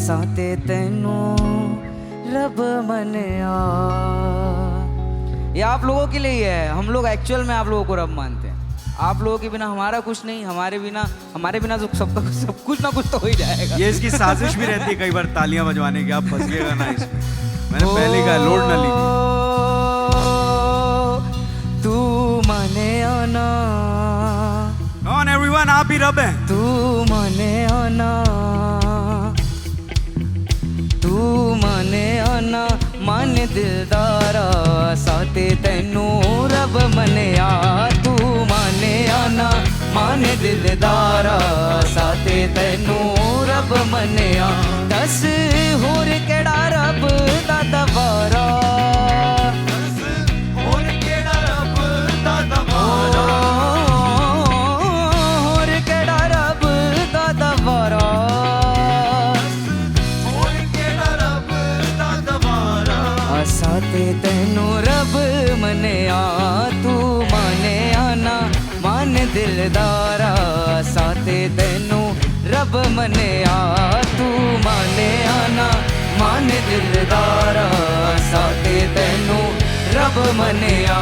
साथे तेनू रब मनिया। ये आप लोगों के लिए ही है। हम लोग एक्चुअल में आप लोगों को रब मानते हैं। आप लोगों के बिना हमारा कुछ नहीं, हमारे बिना तो सब कुछ ना कुछ तो हो ही जाएगा। ये इसकी साजिश भी रहती है कई बार तालियां बजवाने की, आप फंसिएगा ना इसमें। मैंने पहले कहा लोड ना लीजिए। तू माने आना, कौन एवरीवन, आप ही रब हैं। तू माने आना, तू माने आना, मन दिलदारा साथे तेनू रब मनिया। तू माने आना, मन दिलदारा साथे तेनू रब मनिया। दस होर केड़ा रब दा दवारा, होर केड़ा रब दा दवारा, होर केड़ा रब दा दवारा, होर केड़ा रब दा दवारा। साथे तेनू रब मनिया। तू माने आना, मन दिलदारा साथे तेनू रब मनिया। तू माने आना, मन दिलदारा साथे तेनू रब मनिया।